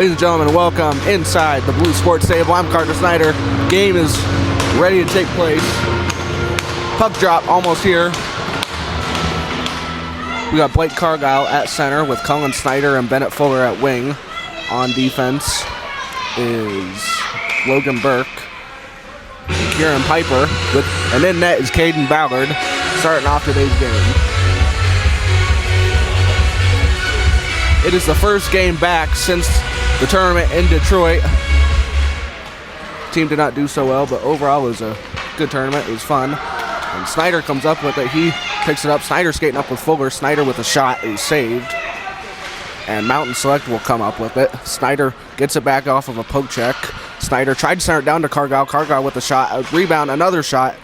Ladies and gentlemen, welcome inside the Blue Sports Stable. I'm Carter Snyder. Game is ready to take place. Puck drop almost here. We got Blake Cargile at center with Cullen Snyder and Bennett Fuller at wing. On defense is Logan Burke. Kieran Piper and in net is Caden Ballard starting off today's game. It is the first game back since the tournament in Detroit. Team did not do so well, but overall it was a good tournament. It was fun. And Snyder comes up with it. He picks it up. Snyder skating up with Fuller. Snyder with a shot is saved. And Mountain Select will come up with it. Snyder gets it back off of a poke check. Snyder tried to center it down to Cargile. Cargile with a shot. A rebound, another shot.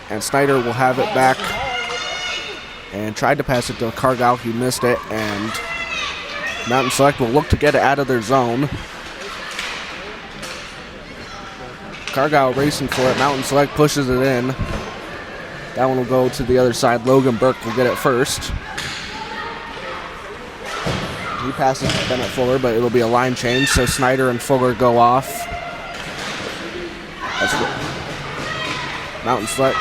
And Snyder will have it back. And tried to pass it to Cargile. He missed it. And Mountain Select will look to get it out of their zone. Cargile racing for it. Mountain Select pushes it in. That one will go to the other side. Logan Burke will get it first. He passes to Bennett Fuller, but it'll be a line change, so Snyder and Fuller go off. That's good. Mountain Select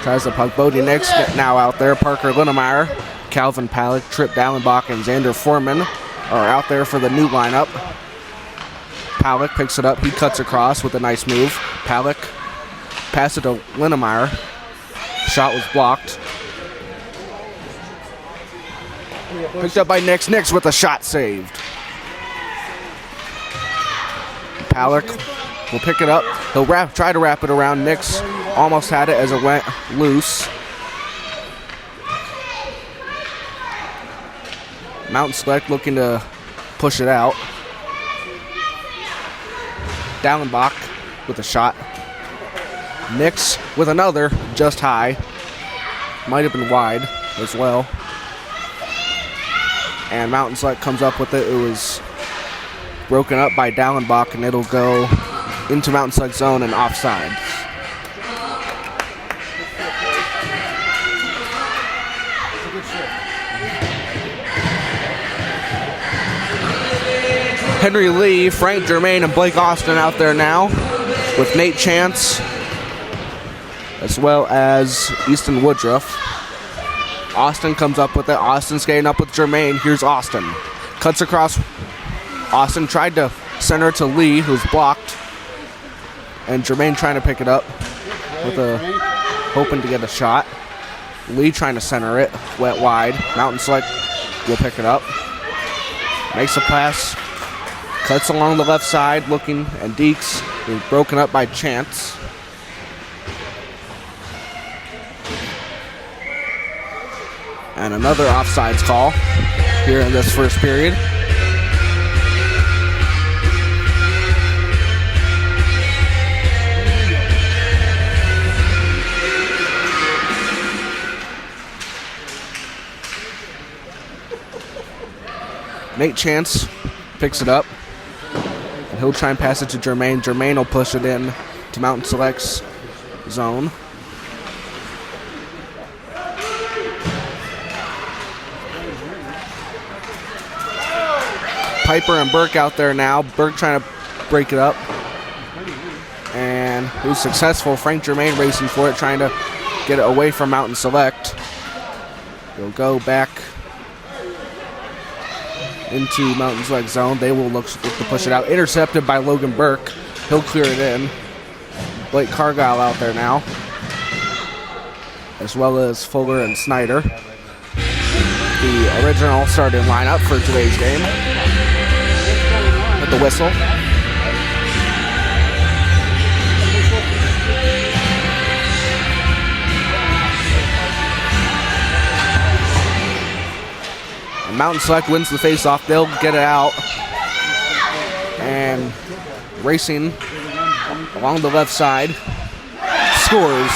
tries the puck. Bodie Nix now out there. Parker Linnemeyer, Calvin Palick, Trip Dallenbach, and Xander Foreman are out there for the new lineup. Palick picks it up. He cuts across with a nice move. Palick pass it to Linnemeyer. Shot was blocked. Picked up by Nix. Nix with a shot saved. Palick will pick it up. He'll try to wrap it around. Nix almost had it as it went loose. Mountain Select looking to push it out. Dallenbach with a shot. Nix with another, just high. Might have been wide as well. And Mountain Select comes up with it. It was broken up by Dallenbach, and it'll go into Mountain Select zone and offside. Henry Lee, Frank Germain, and Blake Austin out there now with Nate Chance, as well as Easton Woodruff. Austin comes up with it. Austin skating up with Germain. Here's Austin. Cuts across. Austin tried to center it to Lee, who's blocked. And Germain trying to pick it up with hoping to get a shot. Lee trying to center it. Went wide. Mountain Select will pick it up. Makes a pass. Cuts along the left side looking, and Deeks is broken up by Chance. And another offsides call here in this first period. Nate Chance picks it up, and he'll try and pass it to Germain. Germain will push it in to Mountain Select's zone. Piper and Burke out there now. Burke trying to break it up. And who's successful? Frank Germain racing for it, trying to get it away from Mountain Select. He'll go back into Mountain Select zone. They will look to push it out. Intercepted by Logan Burke. He'll clear it in. Blake Cargile out there now, as well as Fuller and Snyder. The original starting lineup for today's game. With the whistle. And Mountain Select wins the faceoff. They'll get it out. And racing along the left side. Scores.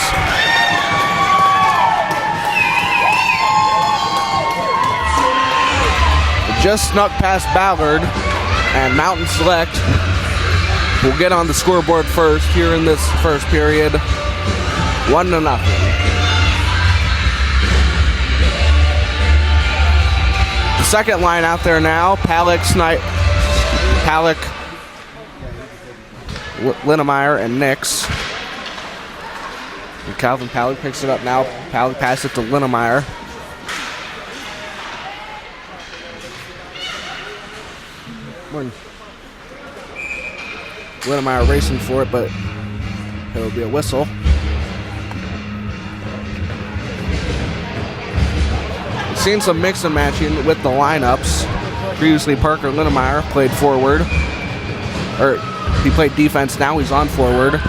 Just snuck past Ballard. And Mountain Select will get on the scoreboard first here in this first period. 1-0. The second line out there now. Palick, Palak, Linnemeyer, and Nix. And Calvin Palak picks it up now. Palak passes it to Linnemeyer. Linnemeyer racing for it, but it'll be a whistle. We've seen some mix and matching with the lineups. Previously, Parker Linnemeyer played forward, or he played defense, now he's on forward.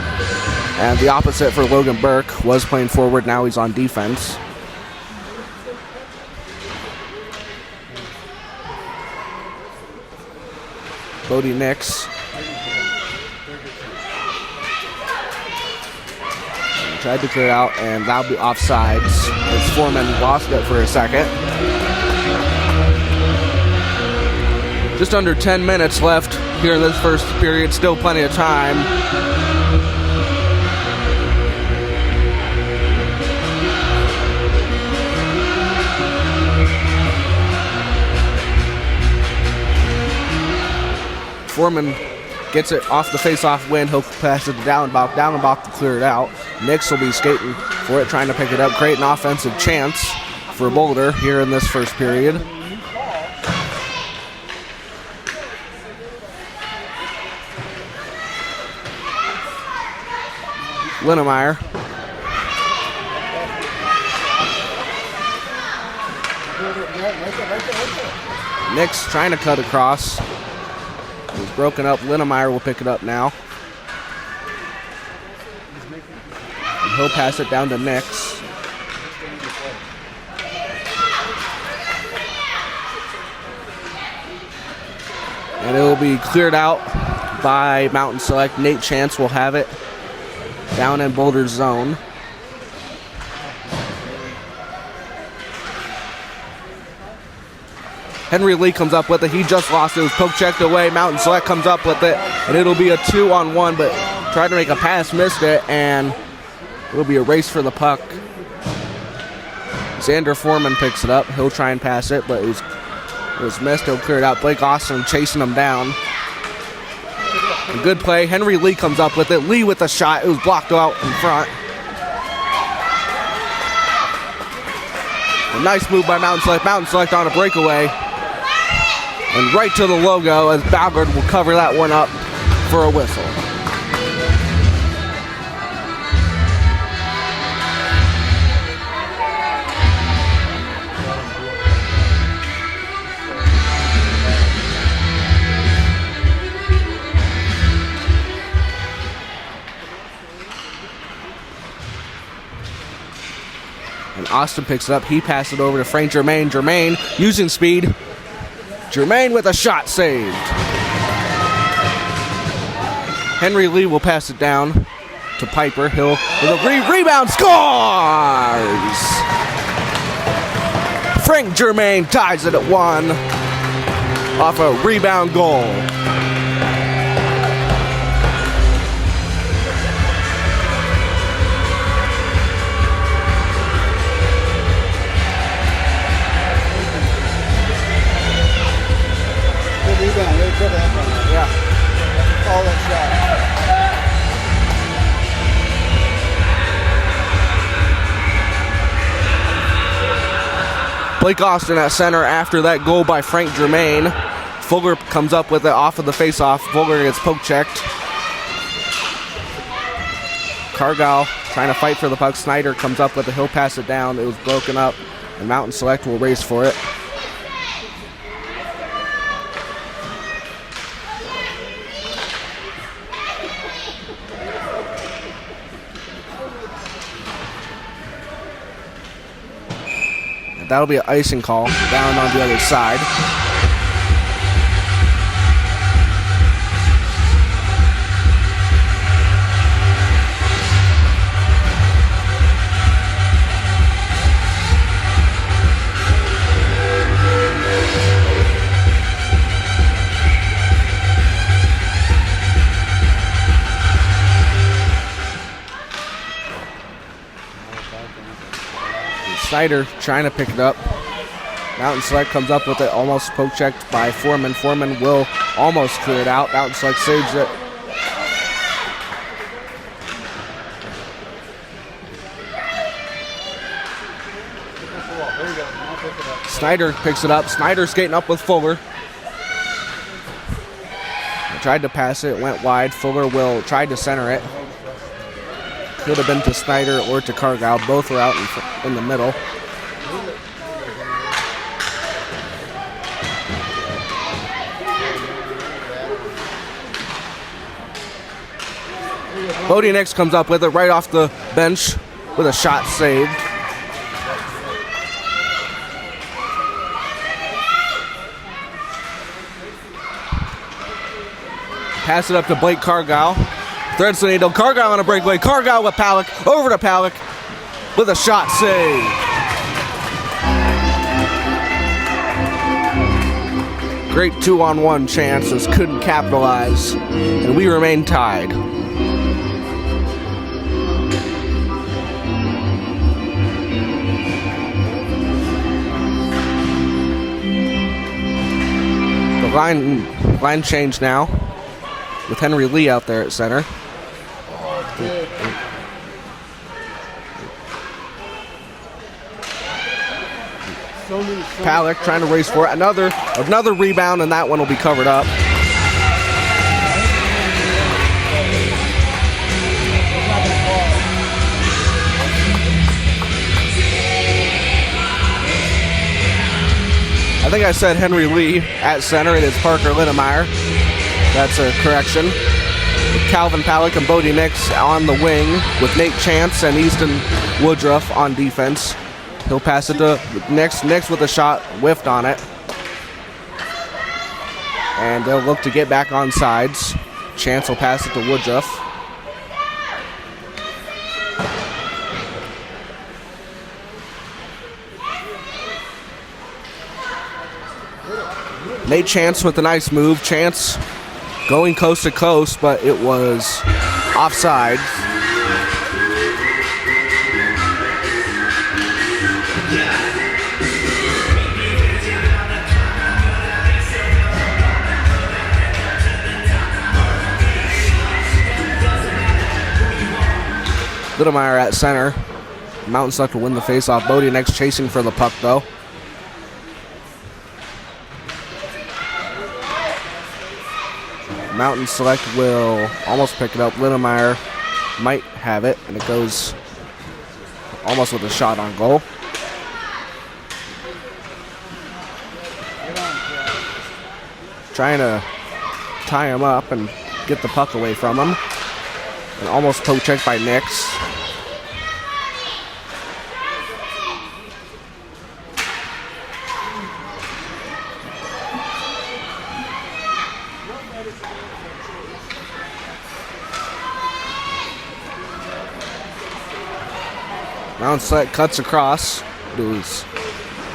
And the opposite for Logan Burke, was playing forward, now he's on defense. Bodie Nix. Tried to clear it out, and that'll be offsides. As Foreman lost it for a second. Just under 10 minutes left here in this first period. Still plenty of time. Foreman gets it off the face-off win. He'll pass it to Downenbach to clear it out. Nix will be skating for it, trying to pick it up. Create an offensive chance for Boulder here in this first period. Linnemeyer. Nix trying to cut across. It was broken up. Linnemeyer will pick it up now. And he'll pass it down to Nix. And it will be cleared out by Mountain Select. Nate Chance will have it down in Boulder's zone. Henry Lee comes up with it. He just lost it. It was poke checked away. Mountain Select comes up with it. And it'll be a 2-on-1, but tried to make a pass, missed it, and it'll be a race for the puck. Xander Foreman picks it up. He'll try and pass it, but it was missed. He'll clear it out. Blake Austin chasing him down. A good play. Henry Lee comes up with it. Lee with a shot. It was blocked out in front. A nice move by Mountain Select. Mountain Select on a breakaway. And right to the logo as Ballard will cover that one up for a whistle. And Austin picks it up. He passes it over to Frank Germain. Germain using speed. Germain with a shot saved. Henry Lee will pass it down to Piper. Hill with a rebound, scores! Frank Germain ties it at 1 off a rebound goal. Yeah. All that shot. Blake Austin at center after that goal by Frank Germain. Fuller comes up with it off of the face-off. Fuller gets poke checked. Cargill trying to fight for the puck. Snyder comes up with it. He'll pass it down. It was broken up, and Mountain Select will race for it. That'll be an icing call down on the other side. Snyder trying to pick it up. Mountain Select comes up with it, almost poke checked by Foreman. Foreman will almost clear it out. Mountain Select saves it. Snyder picks it up. Snyder skating up with Fuller. Tried to pass it, went wide. Fuller will try to center it. Could have been to Snyder or to Cargyle. Both were out in the middle. Bodie Nix comes up with it right off the bench with a shot saved. Pass it up to Blake Cargyle. Threads the needle. Cargyle on a breakaway. Cargyle with Palick. Over to Palick with a shot save. Great 2-on-1 chances. Couldn't capitalize. And we remain tied. The line change now, with Henry Lee out there at center. Palick trying to race for it. Another rebound, and that one will be covered up. I think I said Henry Lee at center. It is Parker Linnemeyer. That's a correction. With Calvin Palick and Bodie Nix on the wing with Nate Chance and Easton Woodruff on defense. He'll pass it to Nix. Nix with a shot, whiffed on it. And they'll look to get back on sides. Chance will pass it to Woodruff. Nate Chance with a nice move. Chance going coast to coast, but it was offside. Littlemeyer at center. Mountain Select will win the faceoff. Bodie Nix chasing for the puck, though. Mountain Select will almost pick it up. Littlemeyer might have it, and it goes almost with a shot on goal. Trying to tie him up and get the puck away from him. And almost poke checked by Nix. Mountain Select cuts across.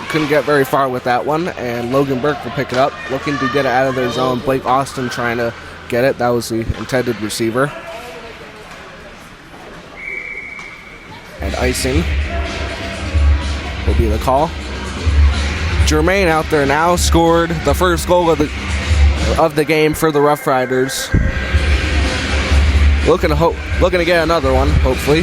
Couldn't get very far with that one, and Logan Burke will pick it up, looking to get it out of their zone. Blake Austin trying to get it. That was the intended receiver. And icing will be the call. Jermaine out there now scored the first goal of the game for the Rough Riders. Looking to get another one, hopefully.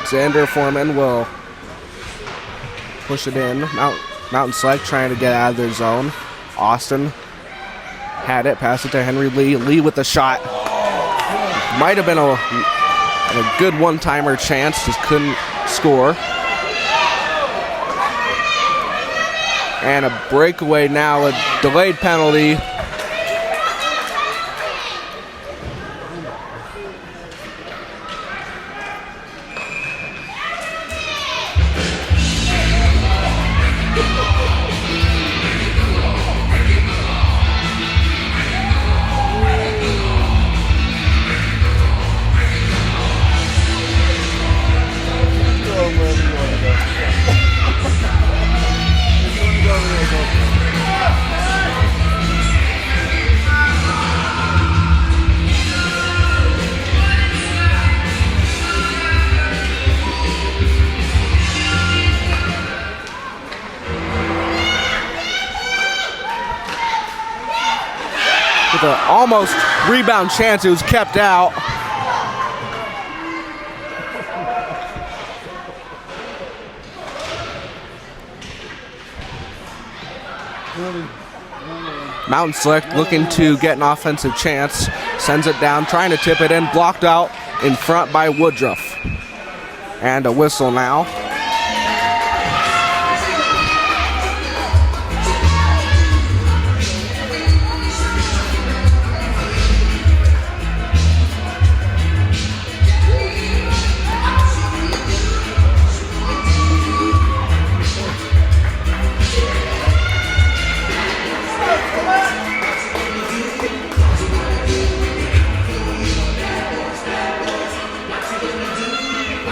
Xander Foreman will push it in. Mountain Select trying to get out of their zone. Austin had it, pass it to Henry Lee. Lee with the shot. Might have been a good one-timer chance, just couldn't score. And a breakaway now, a delayed penalty. with an almost rebound chance. It was kept out. Mountain Select looking to get an offensive chance. Sends it down, trying to tip it in. Blocked out in front by Woodruff. And a whistle now.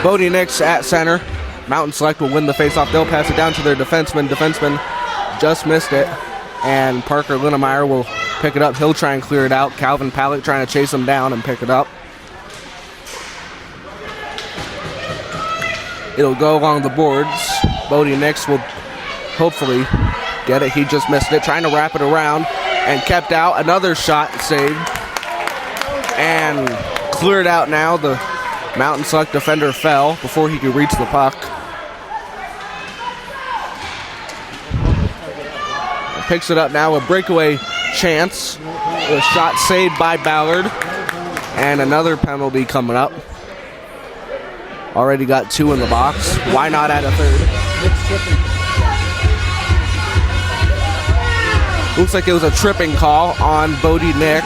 Bodie Nix at center. Mountain Select will win the faceoff. They'll pass it down to their defenseman. Defenseman just missed it. And Parker Linnemeyer will pick it up. He'll try and clear it out. Calvin Palick trying to chase him down and pick it up. It'll go along the boards. Bodie Nix will hopefully get it. He just missed it. Trying to wrap it around and kept out. Another shot saved. And cleared out now. The Mountain Select defender fell before he could reach the puck. Picks it up now, a breakaway chance. A shot saved by Ballard. And another penalty coming up. Already got 2 in the box. Why not add a third? Looks like it was a tripping call on Bodie Nix.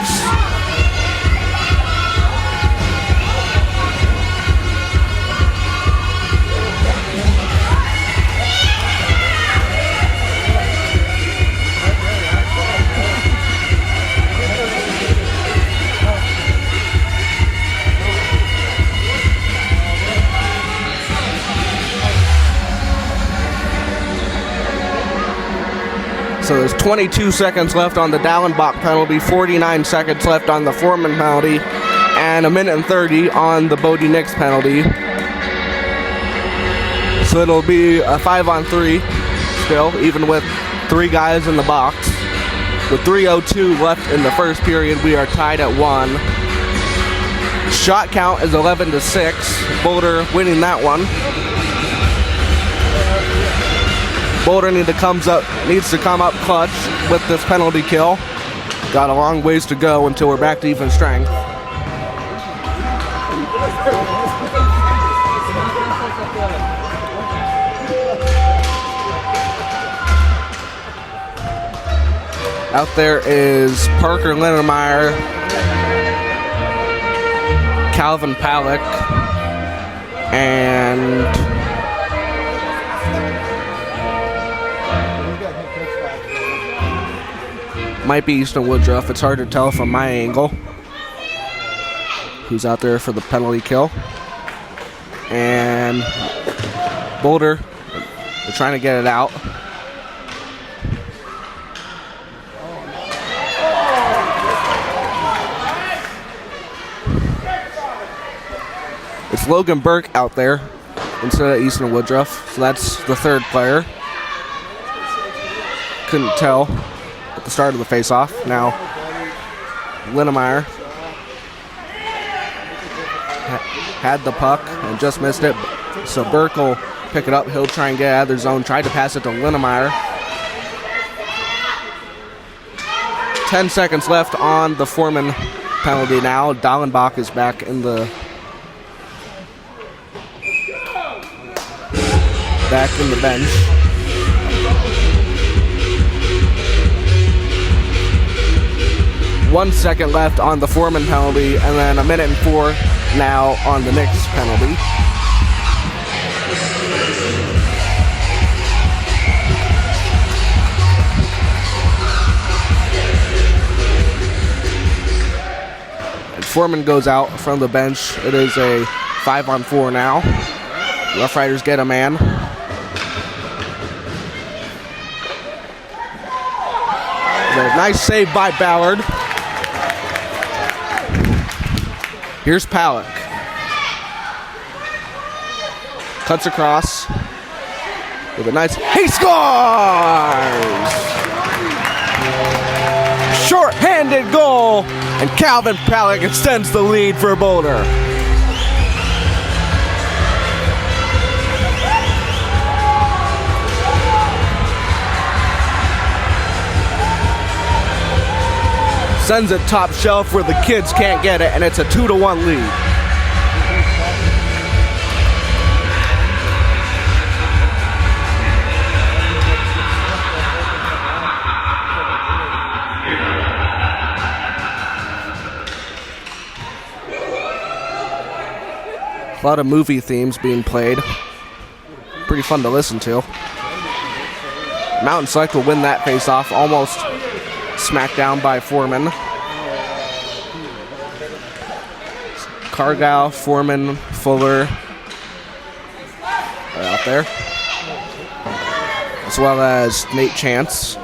So there's 22 seconds left on the Dallenbach penalty, 49 seconds left on the Foreman penalty, and 1 minute and 30 on the Bodie Nix penalty. So it'll be a 5-on-3 still, even with 3 guys in the box. With 3:02 left in the first period, we are tied at 1. Shot count is 11-6. Boulder winning that one. Boulder needs to come up clutch with this penalty kill. Got a long ways to go until we're back to even strength. Out there is Parker Linnemeyer, Calvin Palick, and might be Easton Woodruff. It's hard to tell from my angle who's out there for the penalty kill. And Boulder, they're trying to get it out. It's Logan Burke out there instead of Easton Woodruff. So that's the third player. Couldn't tell at the start of the face-off. Now, Linnemeyer had the puck and just missed it. So Burke will pick it up. He'll try and get out of their zone. Tried to pass it to Linnemeyer. 10 seconds left on the Foreman penalty now. Dallenbach is back in the bench. One second left on the Foreman penalty, and then 1 minute and 4 now on the Nix penalty. And Foreman goes out from the bench. It is a 5-on-4 now. Rough Riders get a man. A nice save by Ballard. Here's Palick. Cuts across with a nice... He scores! short-handed goal, and Calvin Palick extends the lead for Boulder. Sends it top shelf where the kids can't get it, and it's a 2-1 lead. A lot of movie themes being played. Pretty fun to listen to. Mountain Select will win that face-off, almost smacked down by Foreman. Cargyle, Foreman, Fuller are out there, as well as Nate Chance.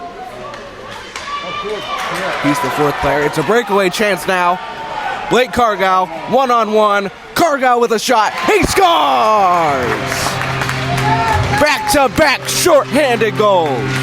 He's the fourth player. It's a breakaway chance now. Blake Cargyle, one-on-one. Cargyle with a shot. He scores! Back-to-back short-handed goals.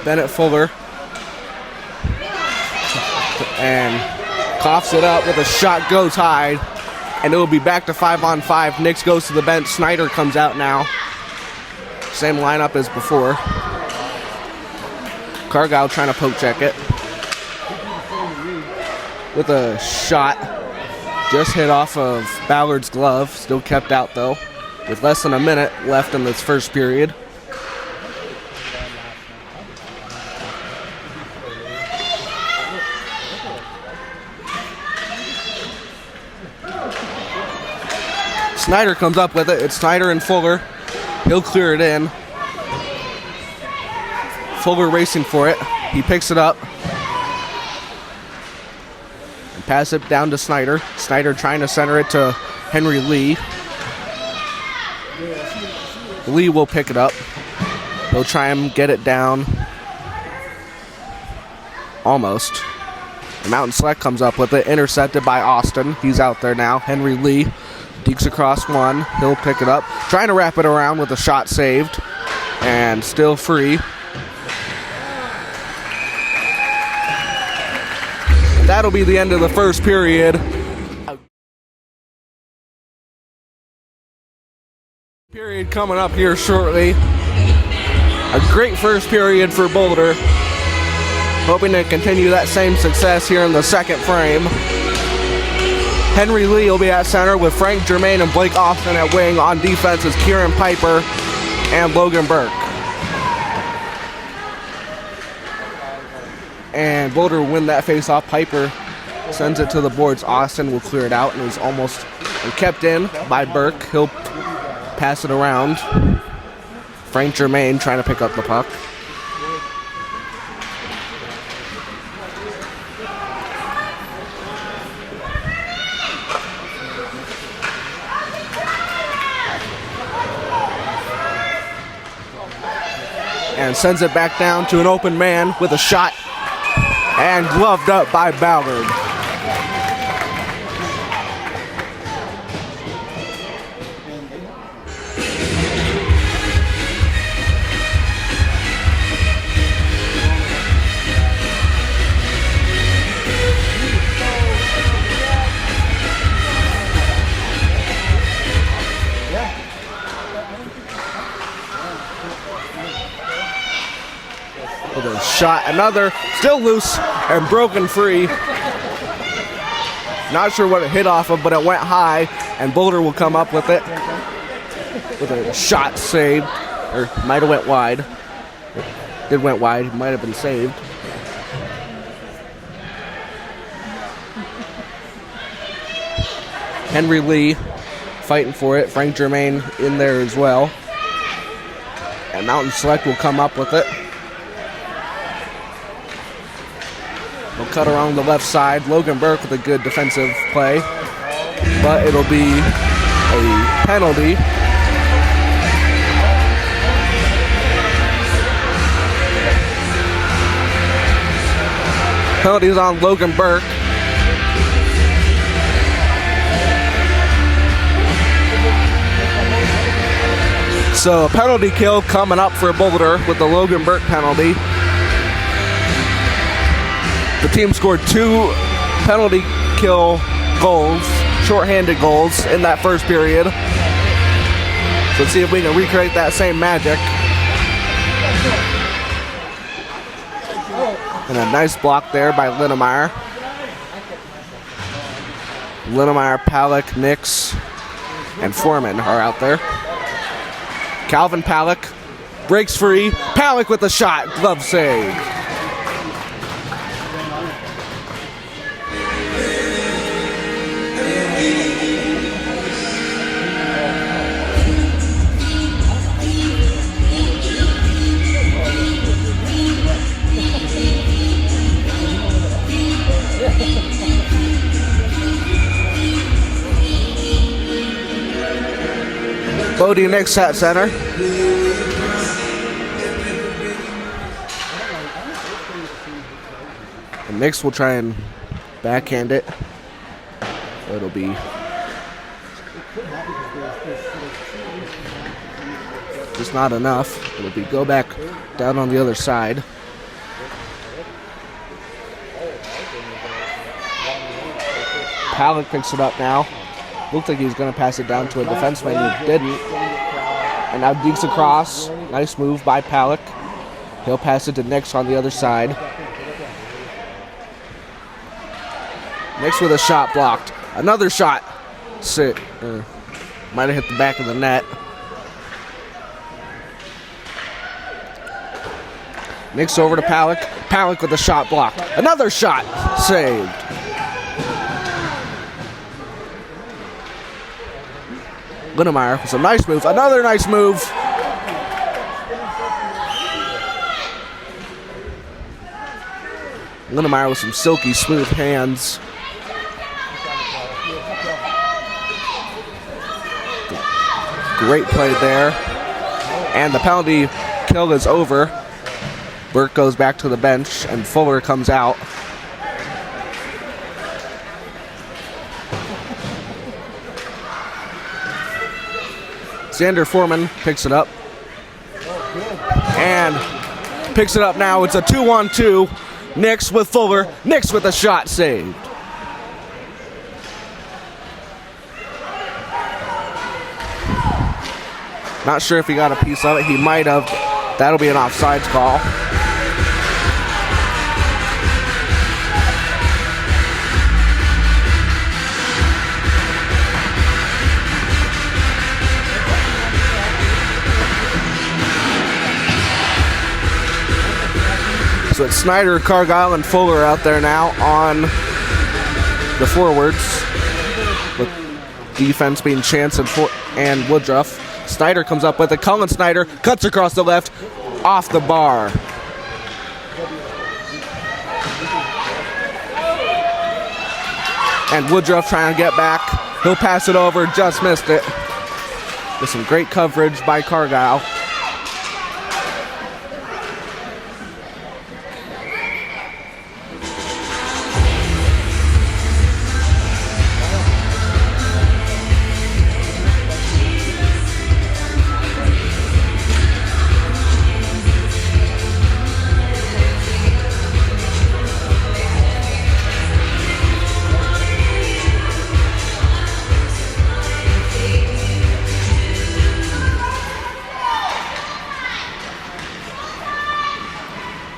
Bennett Fuller, and coughs it up with a shot, goes high, and it will be back to 5-on-5. Nix goes to the bench. Snyder comes out now. Same lineup as before. Cargyle trying to poke check it with a shot. Just hit off of Ballard's glove. Still kept out though, with less than a minute left in this first period. Snyder comes up with it. It's Snyder and Fuller. He'll clear it in. Fuller racing for it. He picks it up. And pass it down to Snyder. Snyder trying to center it to Henry Lee. Lee will pick it up. He'll try and get it down. Almost. The Mountain Select comes up with it. Intercepted by Austin. He's out there now. Henry Lee deeks across one. He'll pick it up. Trying to wrap it around with a shot saved. And still free. That'll be the end of the first period. Period coming up here shortly. A great first period for Boulder. Hoping to continue that same success here in the second frame. Henry Lee will be at center with Frank Germain and Blake Austin at wing. On defense is Kieran Piper and Logan Burke. And Boulder will win that face-off. Piper sends it to the boards. Austin will clear it out, and is almost kept in by Burke. He'll pass it around. Frank Germain trying to pick up the puck. And sends it back down to an open man with a shot, and gloved up by Ballard. With a shot, another, still loose and broken free. Not sure what it hit off of, but it went high, and Boulder will come up with it with a shot saved, or might have went wide. It went wide, might have been saved. Henry Lee fighting for it. Frank Germain in there as well. And Mountain Select will come up with it. They'll cut around the left side. Logan Burke with a good defensive play. But it'll be a penalty. Penalties on Logan Burke. So a penalty kill coming up for Boulder with the Logan Burke penalty. The team scored 2 penalty kill goals, shorthanded goals in that first period. So let's see if we can recreate that same magic. And a nice block there by Linnemeyer. Linnemeyer, Palick, Nix, and Foreman are out there. Calvin Palick breaks free. Palick with the shot. Glove save. Bodie Nix at center. And Nix will try and backhand it. It'll be just not enough. It'll be go back down on the other side. Palick picks it up now. Looked like he was going to pass it down to a defenseman. He didn't. And now Deeks across. Nice move by Palick. He'll pass it to Nix on the other side. Nix with a shot blocked. Another shot. Might have hit the back of the net. Nix over to Palick. Palick with a shot blocked. Another shot. Saved. Linnemeyer with some nice moves. Another nice move. Linnemeyer with some silky smooth hands. Great play there. And the penalty kill is over. Burke goes back to the bench and Fuller comes out. Xander Foreman picks it up. And picks it up now. It's a 2-on-2. Nix with Fuller. Nix with a shot saved. Not sure if he got a piece of it. He might have. That'll be an offsides call. So it's Snyder, Cargyle, and Fuller out there now on the forwards, with defense being Chance and Woodruff. Snyder comes up with it. Cullen Snyder cuts across the left, off the bar. And Woodruff trying to get back. He'll pass it over, just missed it. With some great coverage by Cargyle.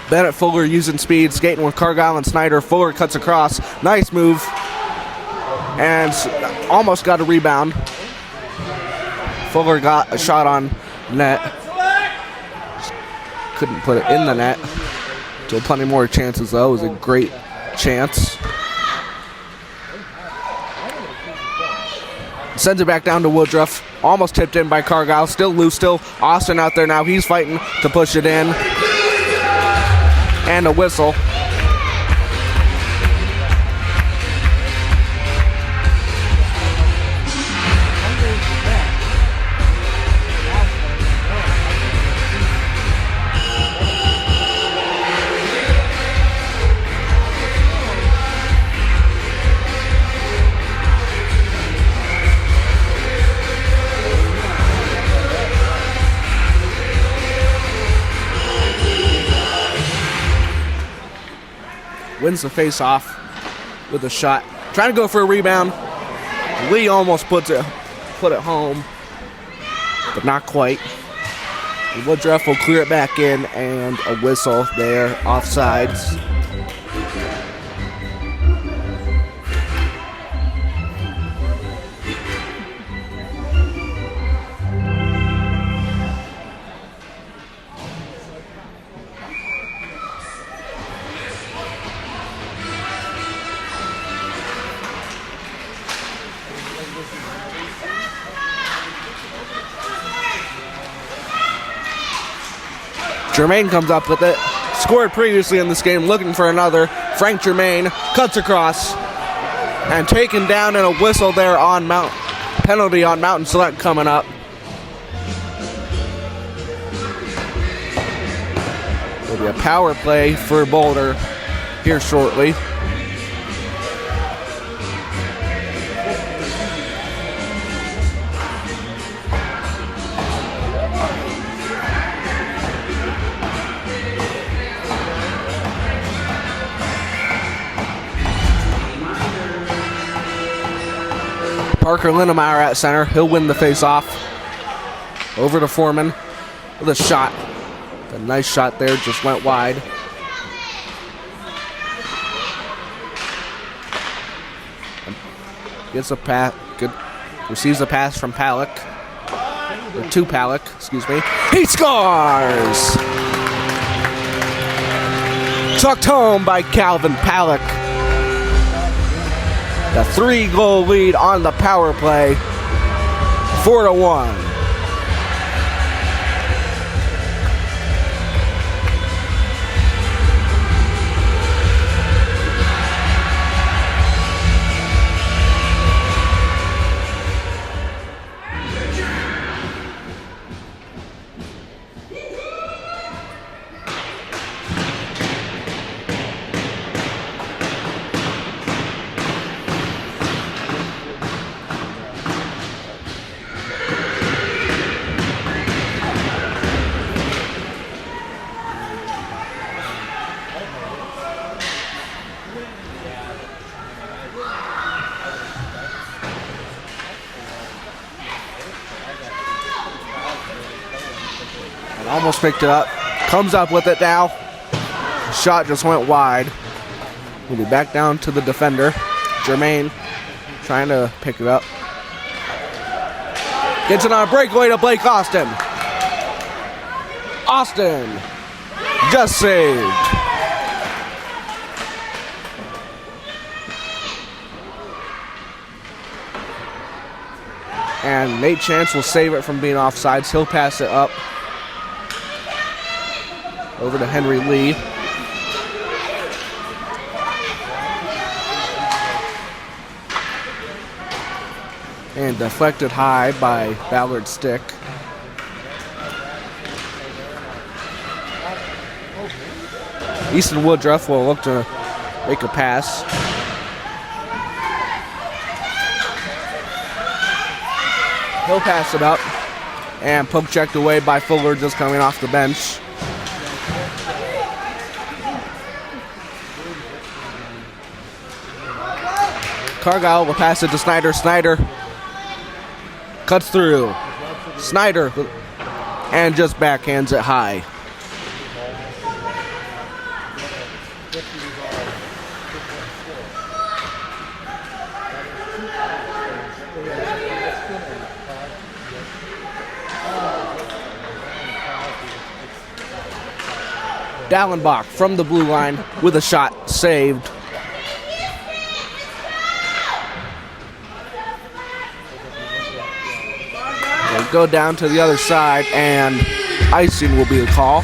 Bennett Fuller using speed, skating with Cargyle and Snyder. Fuller cuts across. Nice move. And almost got a rebound. Fuller got a shot on net. Couldn't put it in the net. So plenty more chances, though. It was a great chance. Sends it back down to Woodruff. Almost tipped in by Cargyle. Still loose. Still Austin out there now. He's fighting to push it in. And a whistle. Wins the face-off with a shot. Trying to go for a rebound. Lee almost put it home, but not quite. Woodruff will clear it back in, and a whistle there, offsides. Germain comes up with it. Scored previously in this game, looking for another. Frank Germain cuts across and taken down, and a whistle there on penalty on Mountain Select coming up. Will be a power play for Boulder here shortly. Parker Linnemeyer at center. He'll win the face-off. Over to Foreman with a shot. A nice shot there, just went wide. Gets a pass. Good. Receives a pass from Palak. Or to Palak, excuse me. He scores! Tucked home by Calvin Palak. The 3-goal lead on the power play, 4-1. Almost picked it up. Comes up with it now. Shot just went wide. We'll be back down to the defender. Germain trying to pick it up. Gets it on a breakaway to Blake Austin. Austin just saved. And Nate Chance will save it from being offsides. He'll pass it up. Over to Henry Lee. And deflected high by Ballard's stick. Easton Woodruff will look to make a pass. He'll pass it up. And poke checked away by Fuller just coming off the bench. Cargyle will pass it to Snyder. Snyder cuts through. Snyder and just backhands it high. Dallenbach from the blue line with a shot saved. They go down to the other side, and icing will be the call.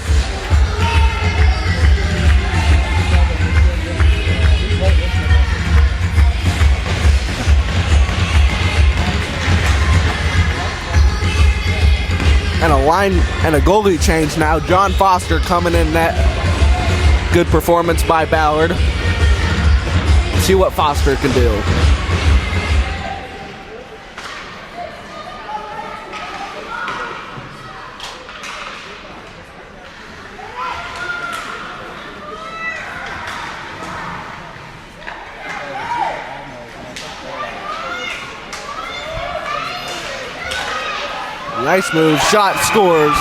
And a line and a goalie change now. John Foster coming in net. Good performance by Ballard. See what Foster can do. Nice move, shot, scores.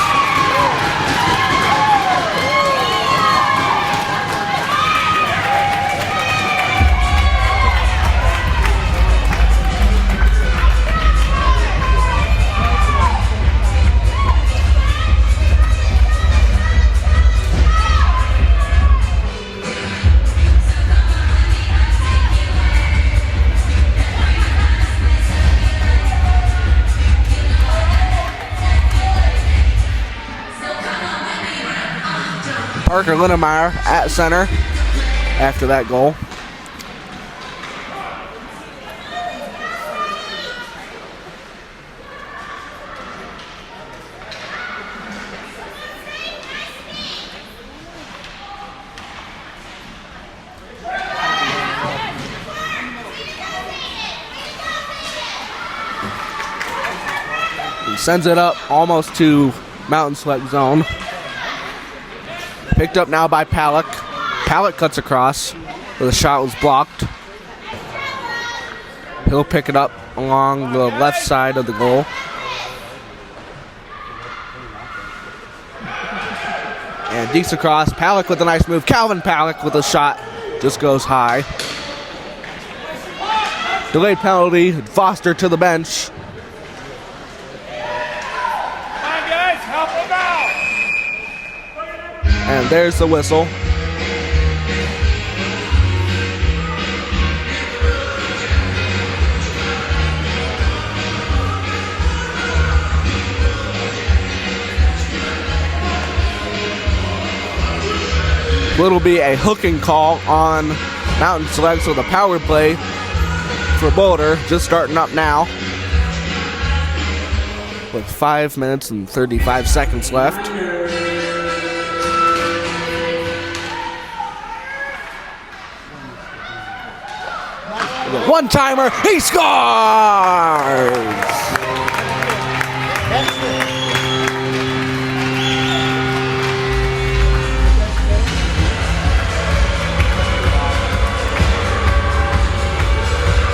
Parker Linnemeyer at center after that goal. He sends it up almost to Mountain Select zone. Picked up now by Palak. Palak cuts across, but the shot was blocked. He'll pick it up along the left side of the goal. And dekes across. Palak with a nice move. Calvin Palak with a shot. Just goes high. Delayed penalty. Foster to the bench. And there's the whistle. It'll be a hooking call on Mountain Select, so the power play for Boulder just starting up now with 5 minutes and 35 seconds left. One-timer, he scores!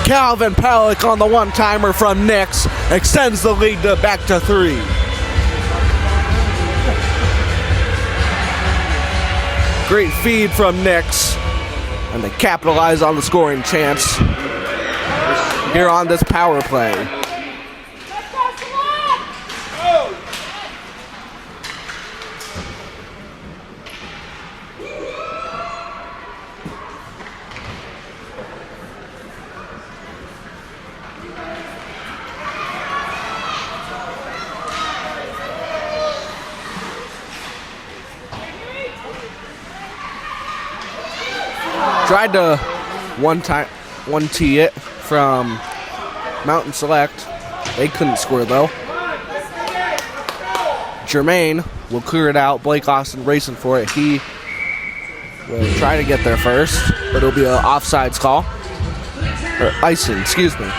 Calvin Palak on the one-timer from Nix extends the lead back to 3. Great feed from Nix, and they capitalize on the scoring chance here on this power play. Tried to one-tee it from Mountain Select. They couldn't score though. Jermaine will clear it out. Blake Austin racing for it. He will try to get there first, but it'll be an offsides call. Or icing, excuse me.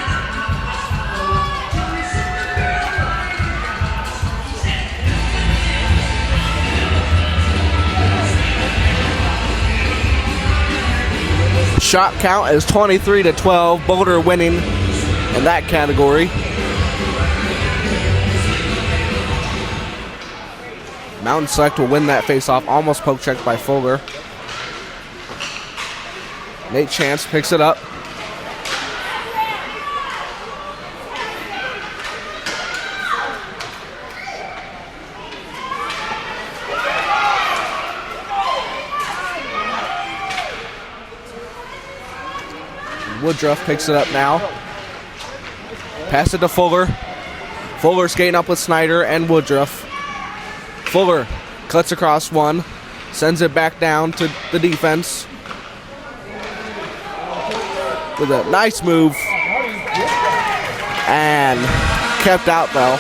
Shot count is 23-12. Boulder winning in that category. Mountain Select will win that faceoff. Almost poke checked by Fuller. Nate Chance picks it up. Woodruff picks it up now. Pass it to Fuller. Fuller skating up with Snyder and Woodruff. Fuller cuts across one, sends it back down to the defense with a nice move, and kept out though.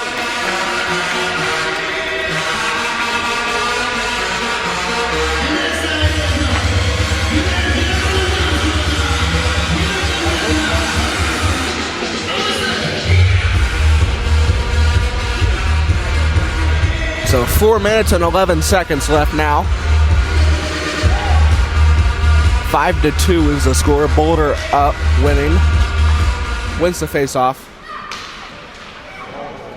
So 4 minutes and 11 seconds left now. 5-2 is the score. Boulder up, winning. Wins the face-off.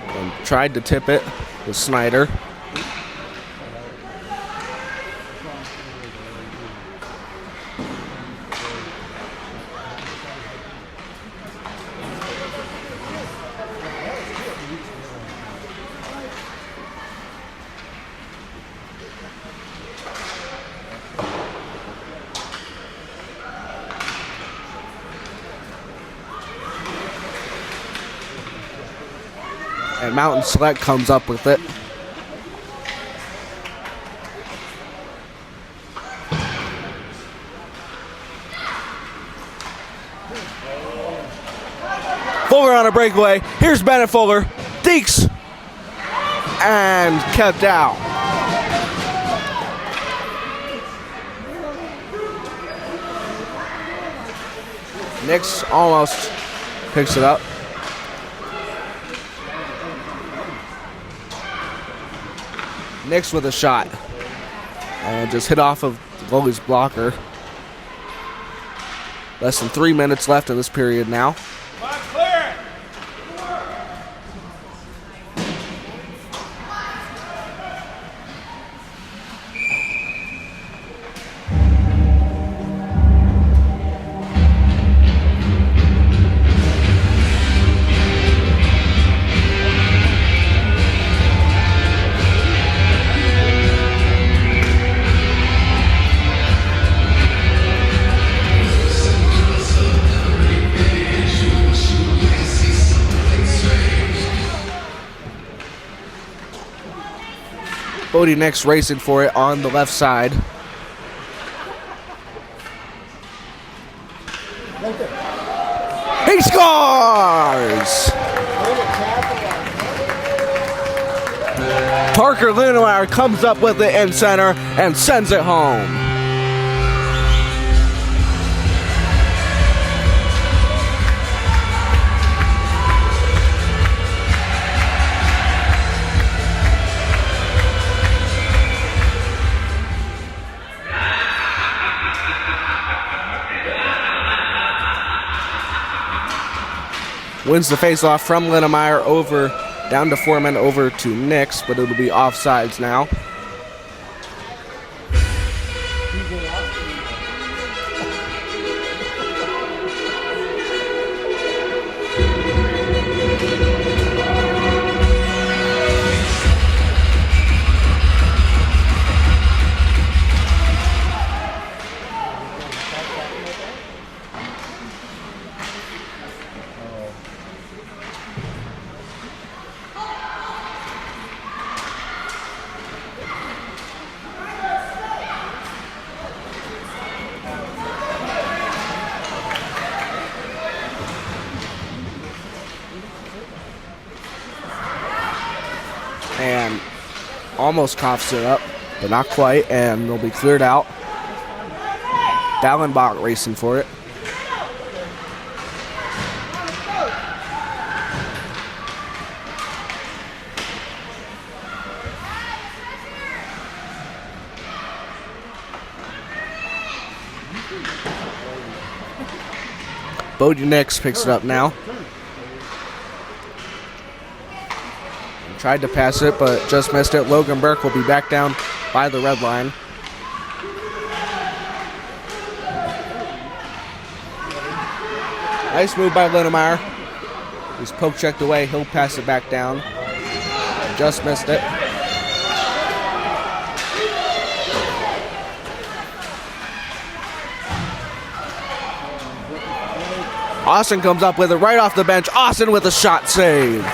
And tried to tip it with Snyder. And Mountain Select comes up with it. Fuller on a breakaway. Here's Bennett Fuller. Deeks. And kept out. Nix almost picks it up. Nix with a shot. And just hit off of the goalie's blocker. Less than 3 minutes left in this period now. Bodie Nix racing for it on the left side. He scores! Parker Lindemeyer comes up with it in center and sends it home. Wins the faceoff from Lindemeyer over, down to Foreman, over to Nix, but it'll be offsides now. And almost coughs it up, but not quite, and they'll be cleared out. Dallenbach racing for it. Bodie Nix picks it up now. Tried to pass it, but just missed it. Logan Burke will be back down by the red line. Nice move by Lindemeyer. He's poke checked away. He'll pass it back down. Just missed it. Austin comes up with it right off the bench. Austin with a shot save.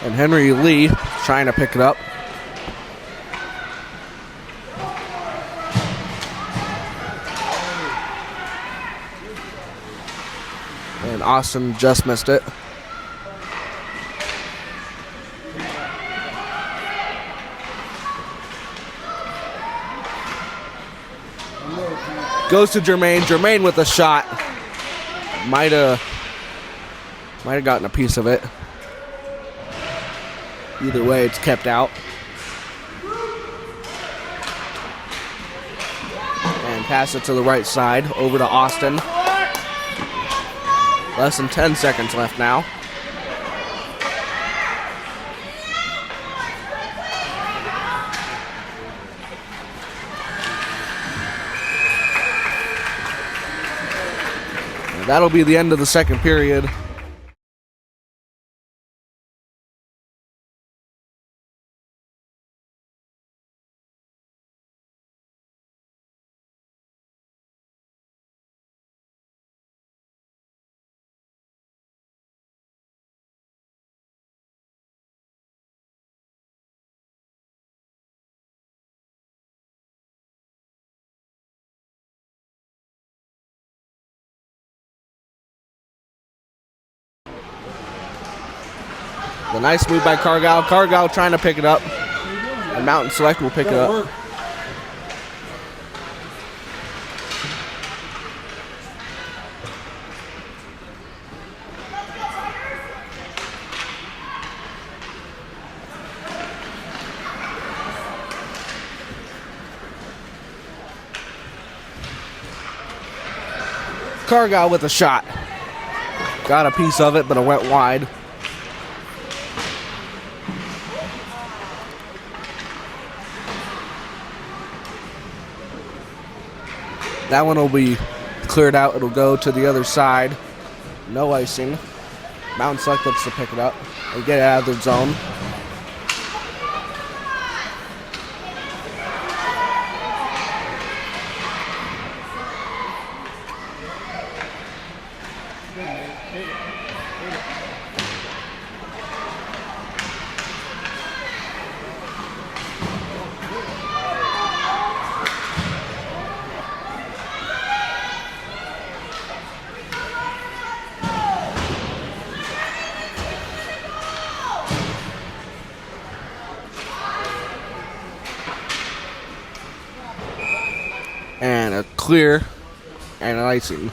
And Henry Lee trying to pick it up. And Austin just missed it. Goes to Jermaine. Jermaine with a shot. Might have gotten a piece of it. Either way, it's kept out. And pass it to the right side, over to Austin. Less than 10 seconds left now. And that'll be the end of the second period. The nice move by Cargill. Cargill trying to pick it up. And Mountain Select will pick it up. Cargill with a shot. Got a piece of it, but it went wide. That one will be cleared out. It'll go to the other side. No icing. Mountain Select looks to pick it up and get it out of their zone. And a clear and an icing.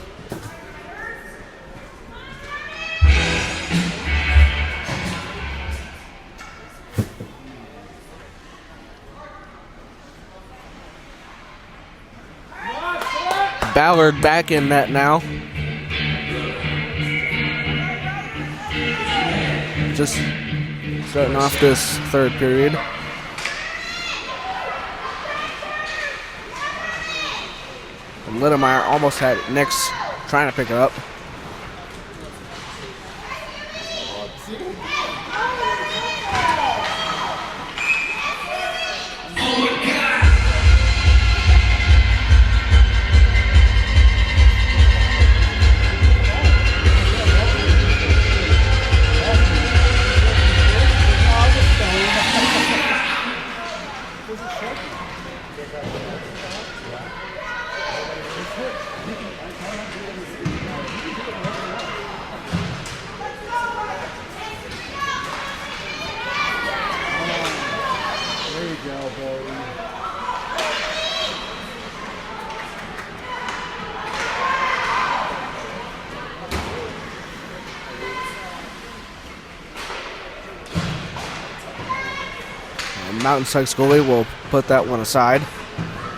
Ballard back in net now. Just starting off this third period. And Littemeyer almost had it. Nick's trying to pick it up. Mountain Select goalie will put that one aside.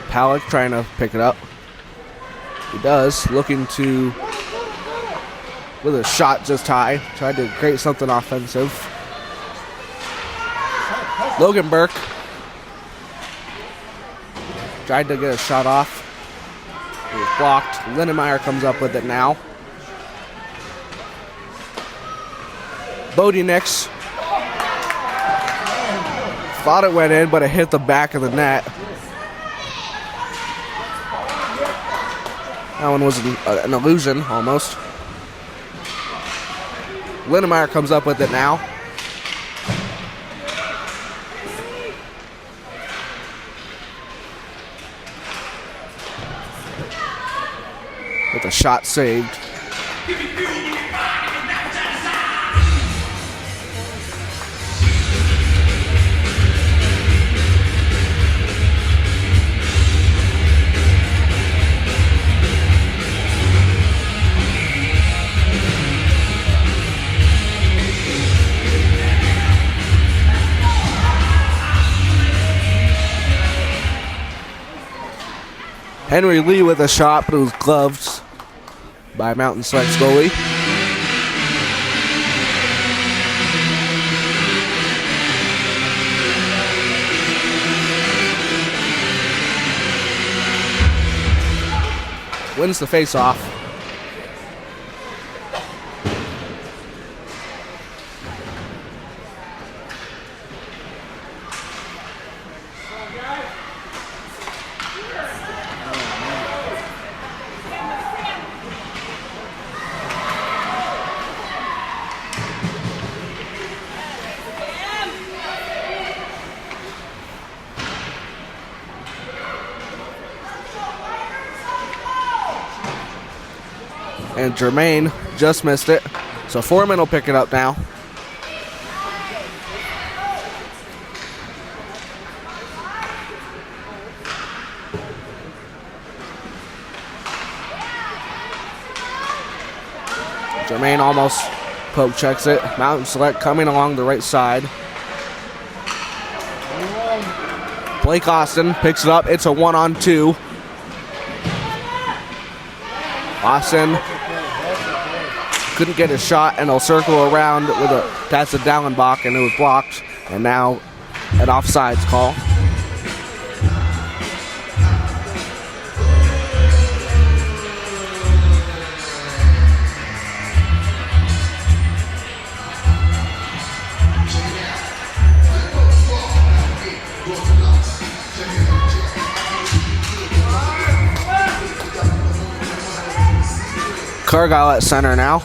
Palick trying to pick it up. He does, looking to, with a shot just high, tried to create something offensive. Logan Burke tried to get a shot off. It was blocked. Lindenmeyer comes up with it now. Bodie Nix thought it went in, but it hit the back of the net. That one was an illusion, almost. Lindenmeyer comes up with it now. with a shot saved. Henry Lee with a shot, but it was gloved by Mountain Select's goalie. Wins the face-off. And Jermaine just missed it. So Foreman will pick it up now. Jermaine almost poke checks it. Mountain Select coming along the right side. Blake Austin picks it up. It's a 1-on-2. Austin couldn't get a shot, and he'll circle around with a pass to Dallenbach, and it was blocked. And now an offsides call. Cargyle at center now.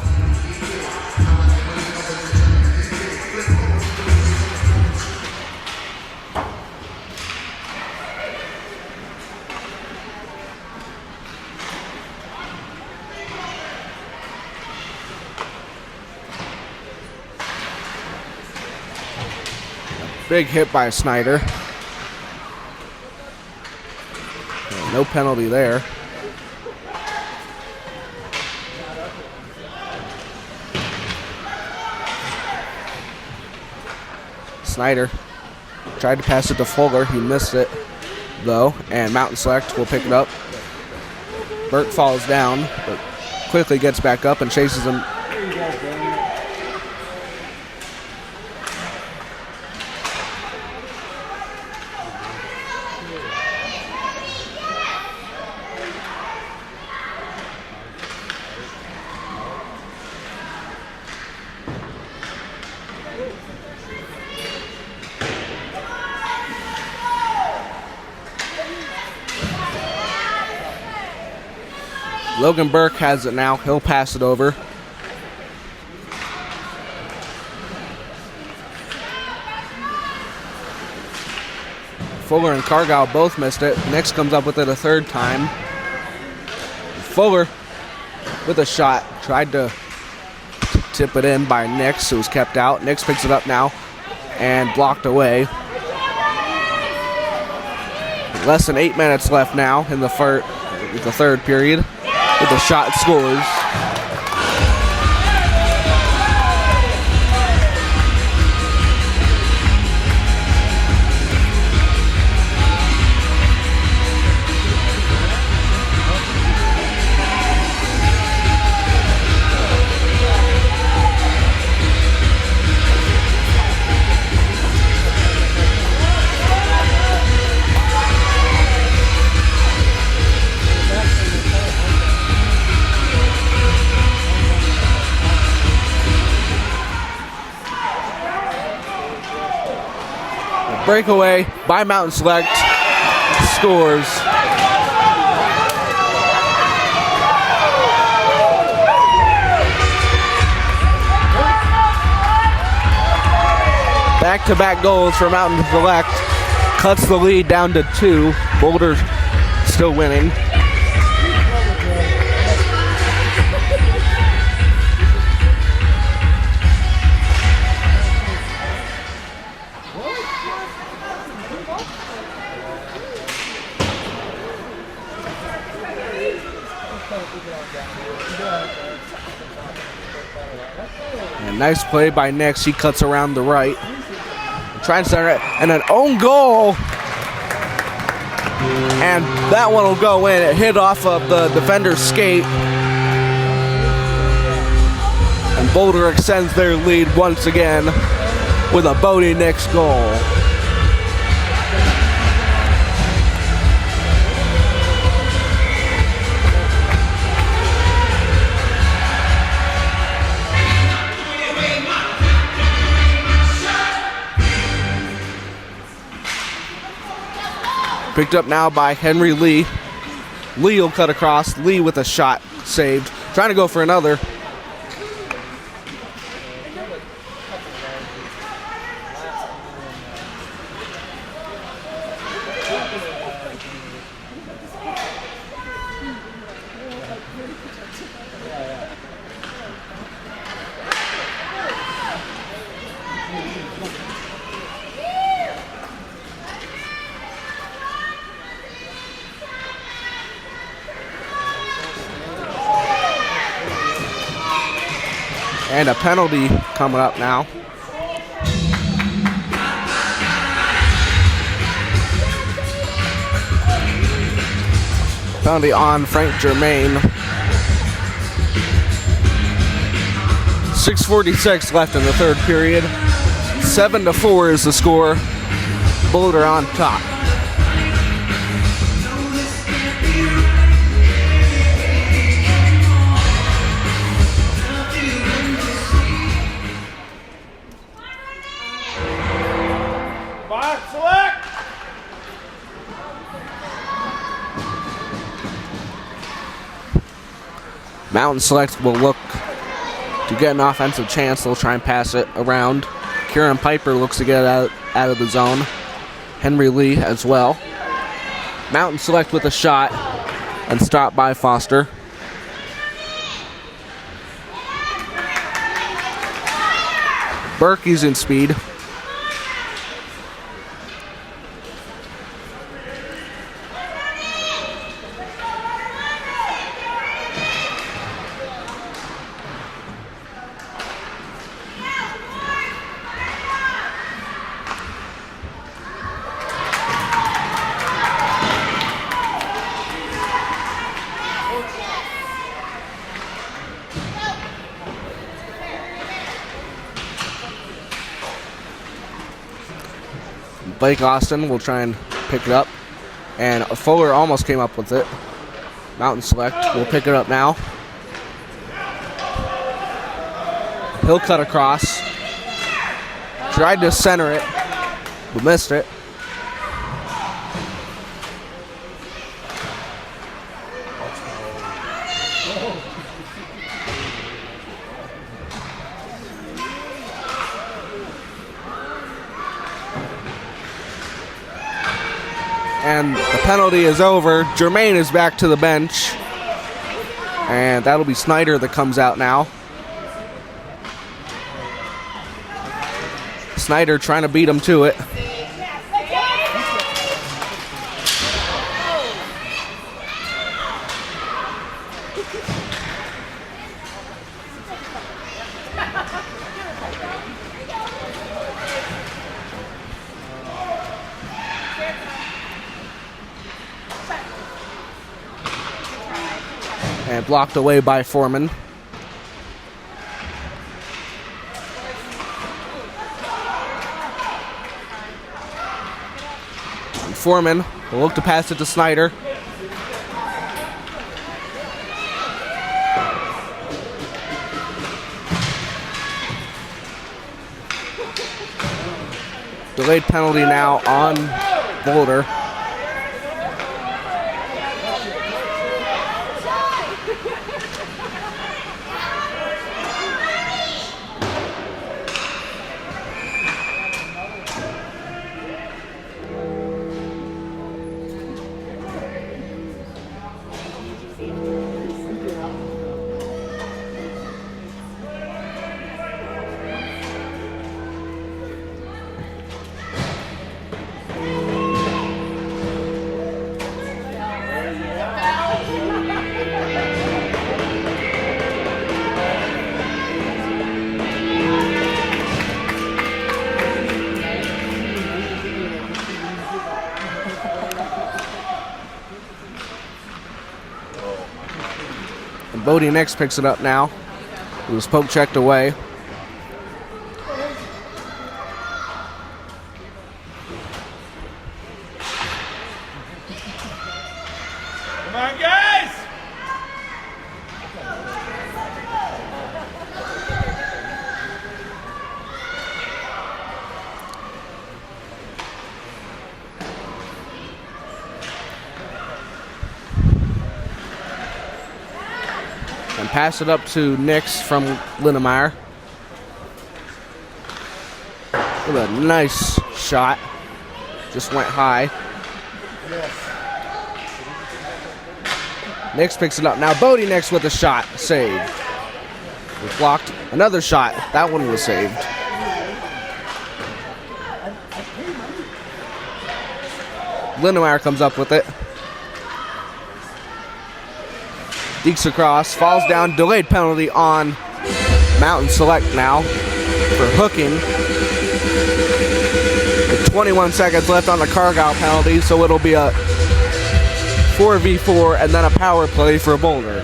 Big hit by Snyder. No penalty there. Snyder tried to pass it to Fuller. He missed it, though, and Mountain Select will pick it up. Burt falls down, but quickly gets back up and chases him. Logan Burke has it now. He'll pass it over. Fuller and Cargyle both missed it. Nix comes up with it a third time. Fuller with a shot. Tried to tip it in by Nix, who was kept out. Nix picks it up now and blocked away. Less than 8 minutes left now in the third period. With a shot, scores. Breakaway by Mountain Select. Scores. Back-to-back goals for Mountain Select. Cuts the lead down to 2. Boulder still winning. And nice play by Nix. He cuts around the right. Trying to center it. And an own goal. And that one will go in. It hit off of the defender's skate. And Boulder extends their lead once again with a Bodie Nix goal. Picked up now by Henry Lee. Lee will cut across. Lee with a shot saved. Trying to go for another. And a penalty coming up now. Penalty on Frank Germain. 6:46 left in the third period. 7-4 is the score. Boulder on top. Mountain Select will look to get an offensive chance. They'll try and pass it around. Kieran Piper looks to get it out of the zone. Henry Lee as well. Mountain Select with a shot and stopped by Foster. Berkey's in speed. Blake Austin will try and pick it up. And Fuller almost came up with it. Mountain Select will pick it up now. He'll cut across. Tried to center it, but missed it. And the penalty is over. Germain is back to the bench. And that'll be Snyder that comes out now. Snyder trying to beat him to it. And blocked away by Foreman. And Foreman will look to pass it to Snyder. Delayed penalty now on Boulder. And Bodie Nix picks it up now. It was poke checked away. Come on, guys! And pass it up to Nix from Linnemeyer. With a nice shot. Just went high. Nix picks it up. Now Bodie Nix with a shot. Saved. It was blocked. Another shot. That one was saved. Linnemeyer comes up with it. Dekes across, falls down, delayed penalty on Mountain Select now for hooking. With 21 seconds left on the Cargyle penalty, so it'll be a 4v4 and then a power play for Boulder.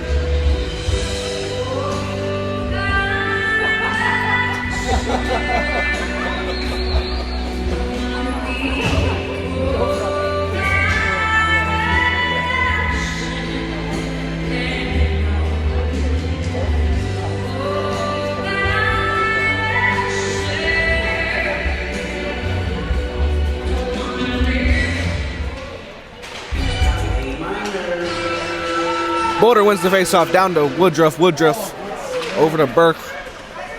Boulder wins the faceoff down to Woodruff. Woodruff over to Burke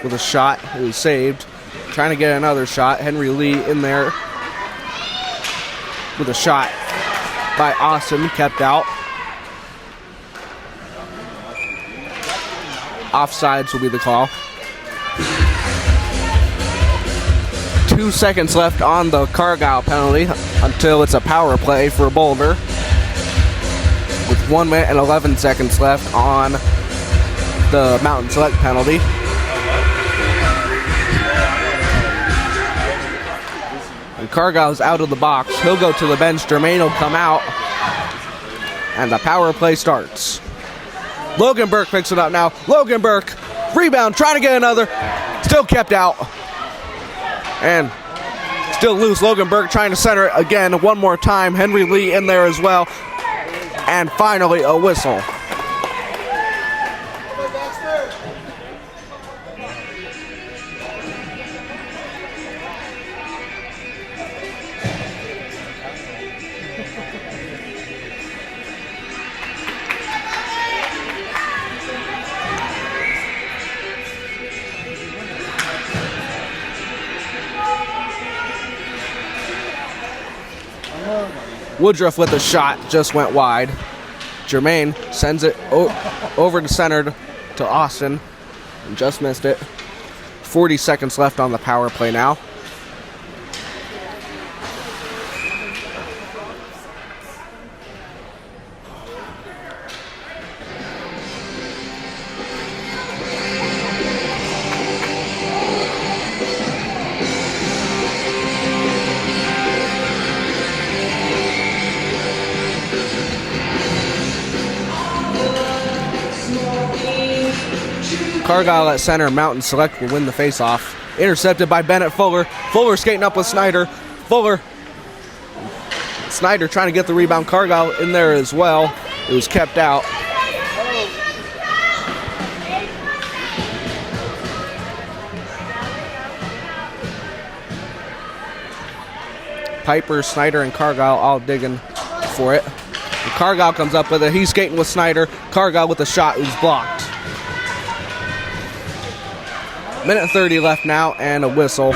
with a shot. It was saved. Trying to get another shot. Henry Lee in there with a shot by Austin. Kept out. Offsides will be the call. 2 seconds left on the Cargyle penalty until it's a power play for Boulder. With 1 minute and 11 seconds left on the Mountain Select penalty. And Cargile's out of the box. He'll go to the bench. Germain will come out. And the power play starts. Logan Burke picks it up now. Logan Burke, rebound, trying to get another. Still kept out. And still loose. Logan Burke trying to center it again one more time. Henry Lee in there as well. And finally, a whistle. Woodruff with a shot, just went wide. Germain sends it over to center to Austin and just missed it. 40 seconds left on the power play now. Cargyle at center. Mountain Select will win the faceoff. Intercepted by Bennett Fuller. Fuller skating up with Snyder. Fuller. Snyder trying to get the rebound. Cargyle in there as well. It was kept out. Piper, Snyder, and Cargyle all digging for it. And Cargyle comes up with it. He's skating with Snyder. Cargyle with a shot who's blocked. Minute 30 left now, and a whistle.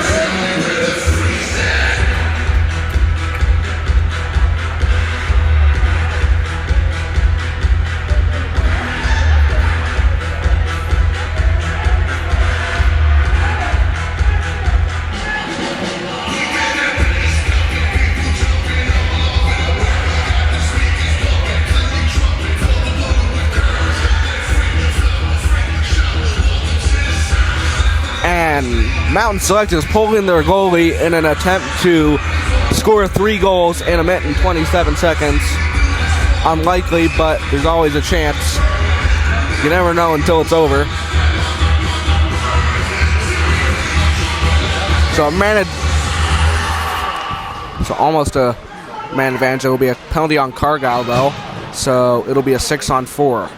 Mountain Select is pulling their goalie in an attempt to score 3 goals in a minute and 27 seconds. Unlikely, but there's always a chance. You never know until it's over. So almost a man advantage. It will be a penalty on Cargill though, so it'll be a 6-on-4.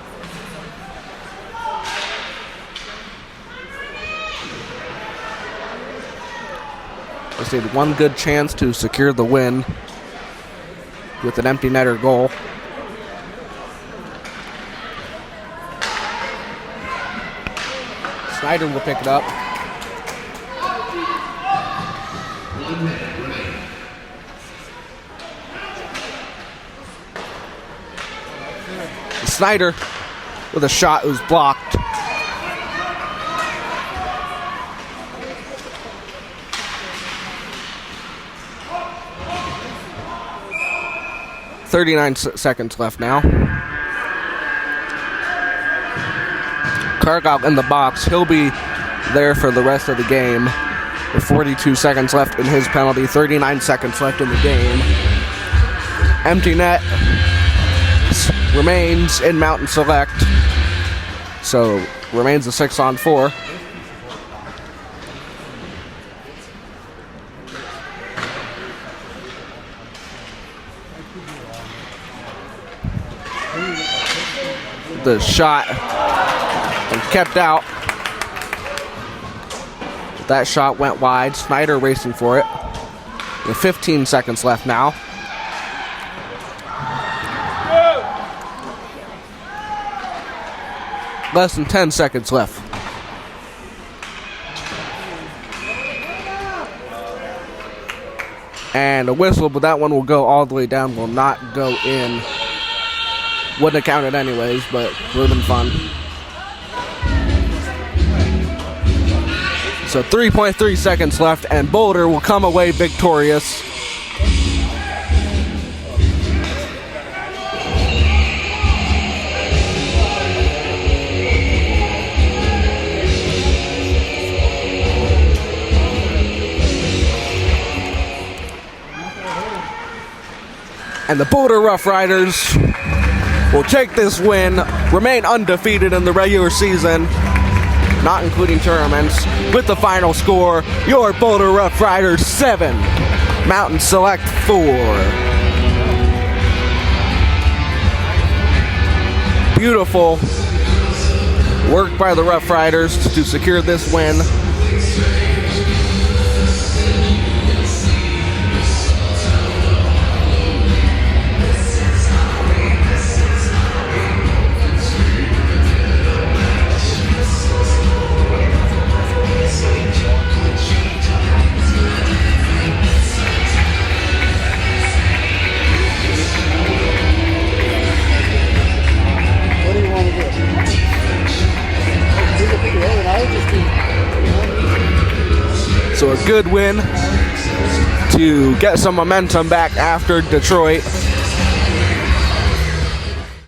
Just need one good chance to secure the win with an empty netter goal. Snyder will pick it up. Snyder with a shot who's blocked. Seconds left now. Cargill in the box. He'll be there for the rest of the game. With 42 seconds left in his penalty. 39 seconds left in the game. Empty net remains in Mountain Select. So remains a 6-on-4. The shot and kept out. That shot went wide. Snyder racing for it. With 15 seconds left now. Less than 10 seconds left. And a whistle, but that one will go all the way down, will not go in. Wouldn't have counted anyways, but would have been fun. So 3.3 seconds left, and Boulder will come away victorious. And the Boulder Rough Riders will take this win, remain undefeated in the regular season, not including tournaments, with the final score, your Boulder Rough Riders 7, Mountain Select 4. Beautiful work by the Rough Riders to secure this win. So a good win to get some momentum back after Detroit.